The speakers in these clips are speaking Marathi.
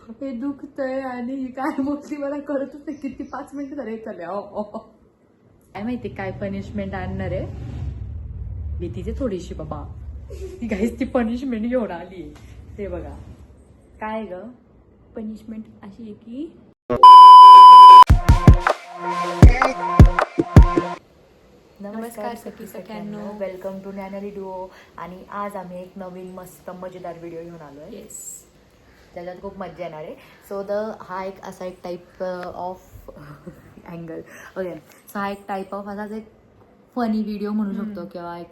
हे दुखतंय आणि काय मोठी मला कळतच नाही किती 5 मिनिटं झाले चालले. काय माहिती काय पनिशमेंट आणणार आहे भीतीचे थोडीशी बाबा. ती काहीच ती पनिशमेंट घेऊन आली. ते बघा काय ग पनिशमेंट अशी आहे की नमस्कार सखी सगळ्यांना, वेलकम टू नॅनरी डुओ. आणि आज आम्ही एक नवीन मस्त मजेदार व्हिडिओ घेऊन आलो आहे. येस, त्याच्यात खूप मजा येणार आहे. सो हा एक असा एक type of angle okay. So हा एक टाईप ऑफ असाच एक फनी व्हिडिओ म्हणू शकतो किंवा एक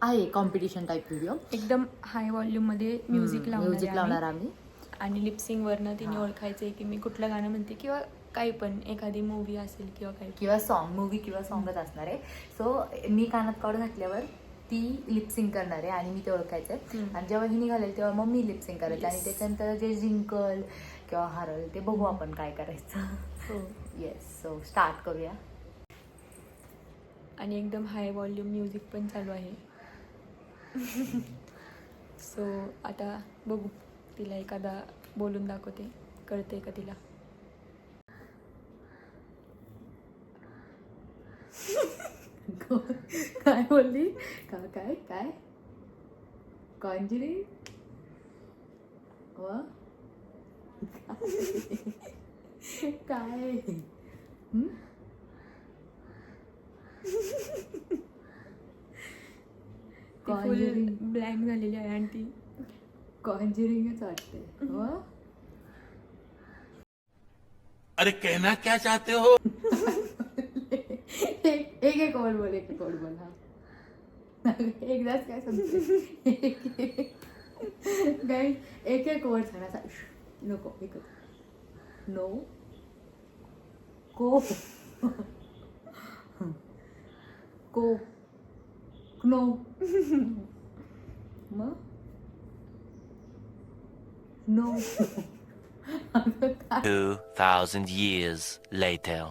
आहे कॉम्पिटिशन टाईप व्हिडिओ. एकदम हाय व्हॉल्यूम मध्ये म्युझिक लावणार आम्ही. आणि लिपसिंग वरनं तिने ओळखायचंय की मी कुठलं गाणं म्हणते किंवा काही पण एखादी मूवी असेल किंवा काही किंवा सॉन्ग मूवी किंवा सॉंगच असणार आहे. सो मी कानात काढून घातल्यावर ती लिपसिंग करणार आहे आणि मी ते ओळखायचं आहे. आणि जेव्हा ही निघालेल तेव्हा मग मी लिपसिंग करायचं. आणि त्याच्यानंतर जे जिंकल किंवा हरल ते बघू आपण काय करायचं. येस, सो स्टार्ट करूया. आणि एकदम हाय व्हॉल्यूम म्युझिक पण चालू आहे. सो आता बघू, तिला एखादा बोलून दाखवते, कळते का तिला. काय बोलली काय काय कॉन्जरी काय फुल ब्लँक झालेली आहे आणि ती कॉन्जरिंगच वाटते. अरे कहना क्या चाहते हो? एक ओळ बोल, एक ओळ बोल. हा एकदाच काय समजते काय एक ओळ सांगा. नको एक नो को को नो मग नो. 2,000 years later.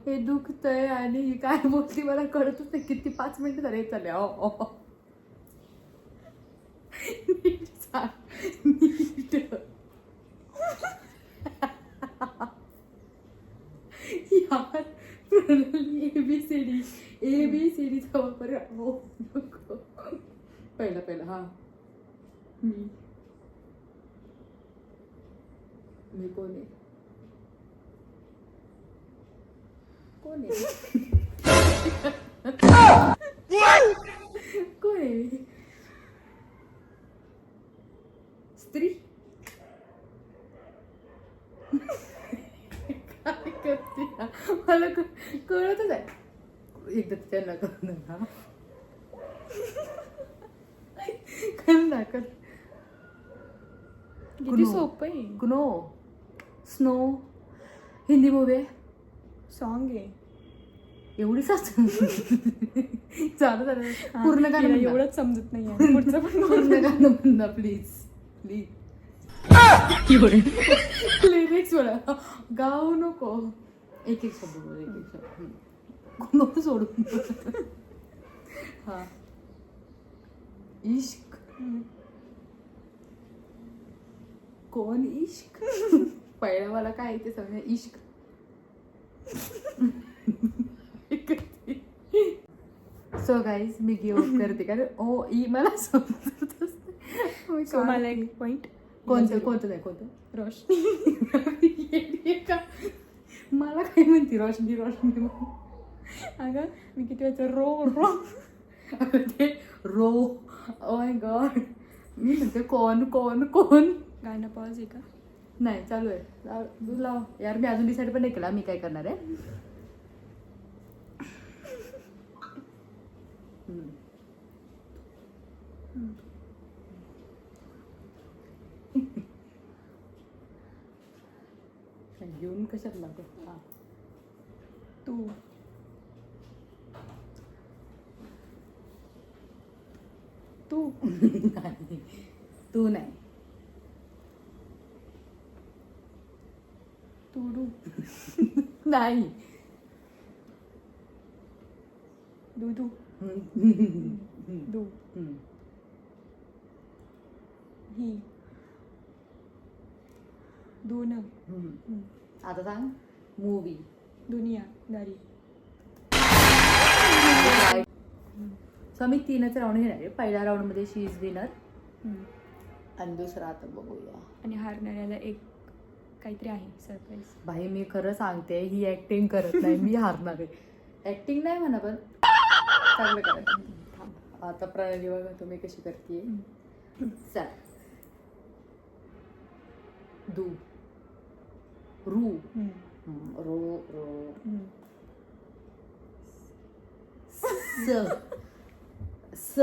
हे दुखतंय आणि काय मोठी मला कळतच नाही किती 5 मिनिटं झाले चालले. यार एबीसीडीचा वापर हो नको. पहिला हा मी कोण आहे कोण आहे स्त्री. काय करते मला कळतच आहे. एकदा तिच्या करून ना कर. किती सोपं आहे. ग्नो स्नो हिंदी मूवी आहे, सॉन्ग आहे. एवढी झालं पूर्ण गाणं एवढंच समजत नाही. पुढचं पण पूर्ण गाणं म्हणा प्लीज प्लीज. लिरिक्स बोला, गाऊ नको. एक शब्द बोल, एक शब्द नको सोडून. हा इश्क कोण इश्क. पहिलं मला काय ते समजा इश्क. सो गाईज मी गिव्ह करते कारण ओ ई मला समजतच नाही. मला एक पॉइंट. कोणतं नाही कोणतं रोशनी. मला काय म्हणते रोशनी रोशनी. अगं मी किती वेळचं रो ते रो. Oh my God. मी म्हणते कोण कोण कोण. गाणं पॉज आहे का? नाही चालू आहे. तू लाव यार. मी अजून डिसाईड पण नाही केला मी काय करणार आहे. घेऊन कशात लागतो. हा तू तू नाही तू नाही. तुडू नाही. दूधू दू ही दोन आता सांग मूवी. दुनिया दारी. सो मी 3च राऊंड घेणार आहे. पहिल्या राऊंड मध्ये शी इज विनर आणि दुसरा आता बघूया. आणि हारणाऱ्याला एक काहीतरी आहे सरप्राईज. भाई मी खरं सांगते ही ऍक्टिंग करत नाही. मी हारणार आहे. ऍक्टिंग नाही म्हणा पण चांगलं करायचं. थांब आता प्रणाली बघा तुम्ही कशी करते. चल दू रू रो रो स स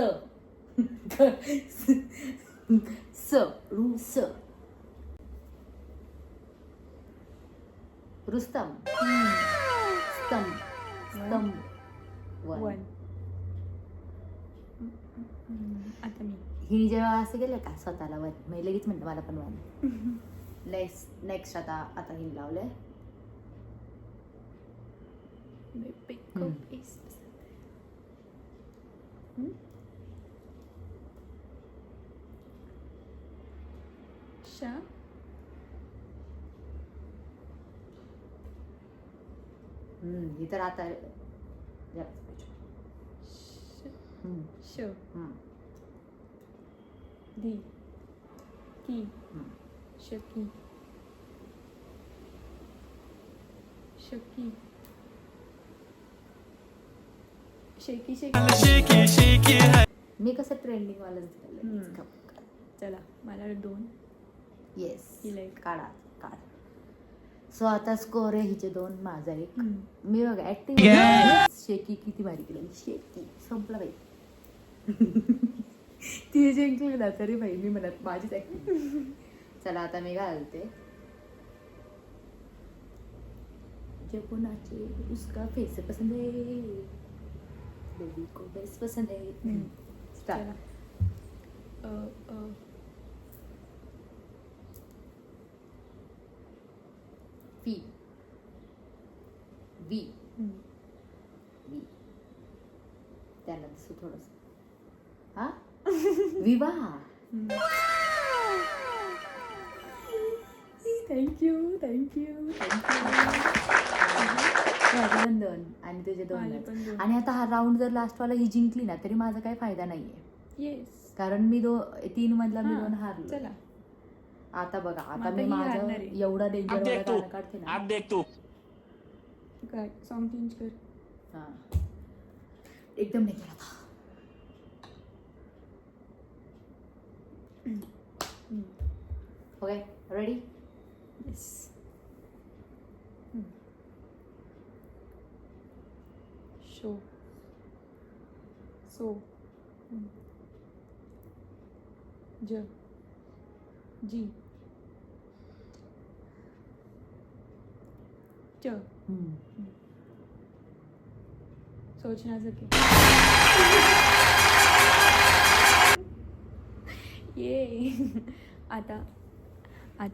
स रू स रुस्तम स्तम स्तम वन. आता मी हिने जेव्हा असं केलं का स्वतःला वन मी लगेच म्हणलं मला पण वन. नेक्स्ट आता हिने लावलंय. शा ही तर आता श दी की शकी शकी शेकी शेकी. मी कसं ट्रेंडिंग वाला दिलं. चला मला 2. येस हिला एक. काढा काढ. सो आता स्कोर आहे हिचे 2 माझा 1. मी बघा ऍक्टिंग शेकी किती भारी केली. शेकी संपला बाई. ती जिंकली ना तरी भाई मी म्हणत माझीच ऍक्टिंग. चला आता मी घालते. जे कोणाचे उसका फेस पसंद है बेबी को बेस पसंद है. स्टार्ट. फी वी वी त्यांना दिसू थोडस. हा विवाह. थँक्यू अभिनंदन. आणि तुझे 2. माझे पण 2. आणि आता हा राऊंड जर लास्ट वाला ही जिंकली ना तरी माझा काही फायदा नाहीये. येस. कारण मी 3 मधला मी 2 हारलो. चला आता बघा आता आता मी ही माझं हारणार आहे. एवढा डेंजर वाला गाणं काढते ना. अब देख तू. काय सॉन्ग चेंज कर. हा एकदम डेंजर आता. Okay ready. Yes. Show so ज जी च सोच ना सके. ये आता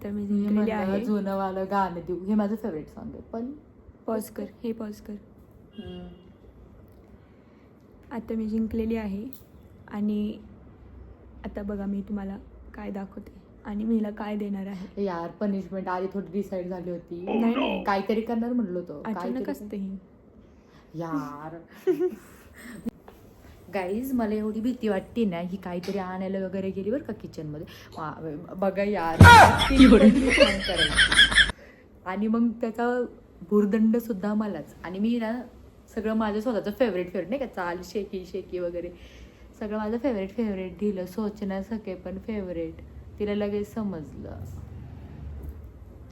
मी मी जिंकलेली म्हणलं आहे. जुनं वालं गाणं देऊ. हे माझं फेवरेट सॉन्ग आहे पण पॉज कर. हे पॉज कर. आता मी जिंकलेली आहे आणि आता बघा मी तुम्हाला काय दाखवते आणि मी हिला काय देणार आहे. यार पनिशमेंट आधी थोडी डिसाईड झाली होती. नाही. काहीतरी करणार म्हणलो होतो. अचानक असते ही. यार गाईज मला एवढी भीती वाटते ना ही काहीतरी आणायला वगैरे गेली बरं का किचन मध्ये. बघा यार छान करायची. आणि मग त्याचा भुर्दंड सुद्धा मलाच. आणि मी ना सगळं माझं स्वतःचं फेवरेट नाही का चाल शेकी वगैरे सगळं माझं फेवरेट दिलं. सोचण्या सके पण फेवरेट. तिला लगेच समजलं.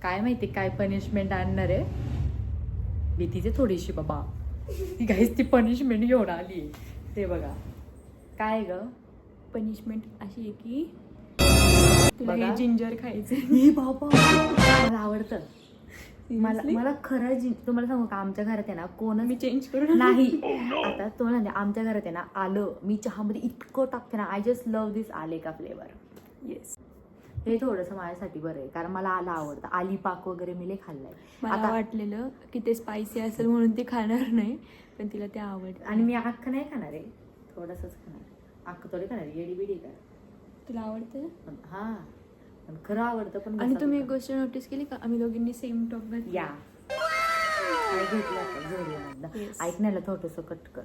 काय माहिती काय पनिशमेंट आणणार आहे. भीतीचे थोडीशी बाबा. ती गाईज ती पनिशमेंट घेऊन आली. ते बघा काय ग पनिशमेंट अशी आहे की तुला बघा. हे जिंजर खायचं. हे बाबा मला आवडतं. मला खरं तुम्हाला सांगू का आमच्या घरात आहे ना कोण मी चेंज करू नाही. आता तुम्हाला आमच्या घरात आहे ना आलं मी चहामध्ये इतकं टाकते ना. आय जस्ट लव्ह दिस आले का फ्लेवर. येस. हे थोडंसं माझ्यासाठी बरं आहे कारण मला आलं आवडतं. आली पाक वगैरे मी लय खाल्लंय. मला वाटलेलं की ते स्पायसी असेल म्हणून ते खाणार नाही पण तिला ते आवडतं. आणि मी अख्खं नाही खाणार आहे. थोडंसंच खाणार. अख्खं थोडी खाणार येडी बिडी का. तुला आवडतं हा पण खरं आवडतं पण आणि घसा तुम्ही एक दुखतो. गोष्ट नोटीस केली का, आम्ही दोघींनी सेम टॉप घातला. या काय घेतलं होतं झोडियामधलं. Yes. ऐक नाही थोडंसं कट कर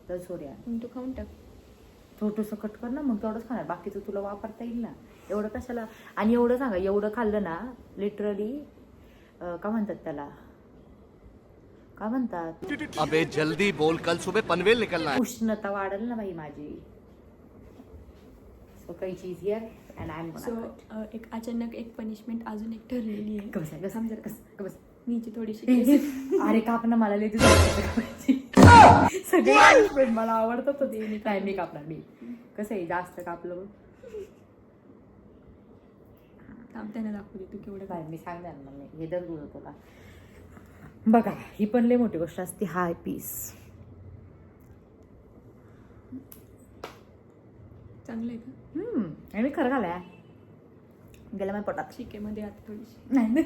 तर झोडिया मग तू खाऊन टाक. थोडंसं कट कर ना, मग तेवढंच खाणार, बाकीचं तुला वापरता येईल ना. एवढं कशाला. आणि एवढं सांगा, एवढं खाल्लं ना लिटरली काय म्हणतात त्याला, काय म्हणतात, अबे जल्दी बोल, कल सुबह पनवेल निकलना है. उष्णता वाढेल ना बाई माझी. सो काही चीज here and I am so एक अचानक एक पनिशमेंट अजून एक ठरलेली आहे. कसं बस. मीची थोडीशी केस. अरे काप ना, मला लई सगळे punishment मला आवडतात तर ते काय मी कापणार. मी कसं आहे, जास्त कापलं थांब, त्यांना दाखवते तू केवढं काय मी सांगणार ना, मी हे दर तुला तुला. बघा ही पण लई मोठी गोष्ट असते. हाय पीस चांगलं आहे का? आणि मी खरं घालाय गेला माझ्या पोटात. ठीक आहे, मध्ये आता थोडीशी. नाही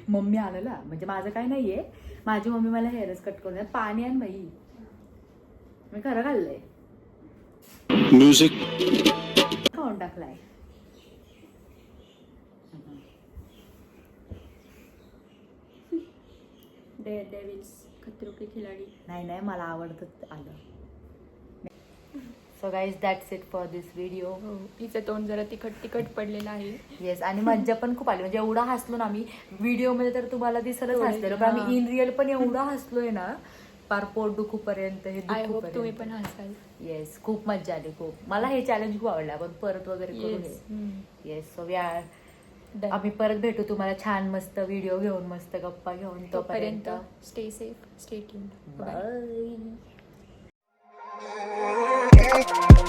मम्मी आलेला, म्हणजे माझं काय नाहीये, माझी मम्मी मला हेअरच कट करून द्या. पाणी आण बाई, मी खरं घाललंय. म्यूजिक. खाऊन टाकलाय. डेविल्स खतरों के खिलाडी. नाही मला आवडतं आलं. So guys that's it for this video. हो, हिचं तोंड जरा तिखट पडलेलं आहे. येस, आणि मज्जा पण खूप आली. म्हणजे एवढा हसलो ना आम्ही, व्हिडिओमध्ये तर तुम्हाला दिसलंच थोडे, हसलेलो, पण आम्ही इन रिअल पण एवढा हसलोय ना, पार पोट दुखूपर्यंत. हे आय होप तुम्ही दुखूपर्यंत. पण हसाल. येस, खूप मज्जा आली खूप. मला हे चॅलेंज खूप आवडलं. आपण परत वगैरे करू Yes. हे. Yes, so we are Done. आम्ही परत भेटू तुम्हाला छान मस्त व्हिडिओ घेऊन, मस्त गप्पा घेऊन. तोपर्यंत stay safe, stay tuned. Bye. Bye.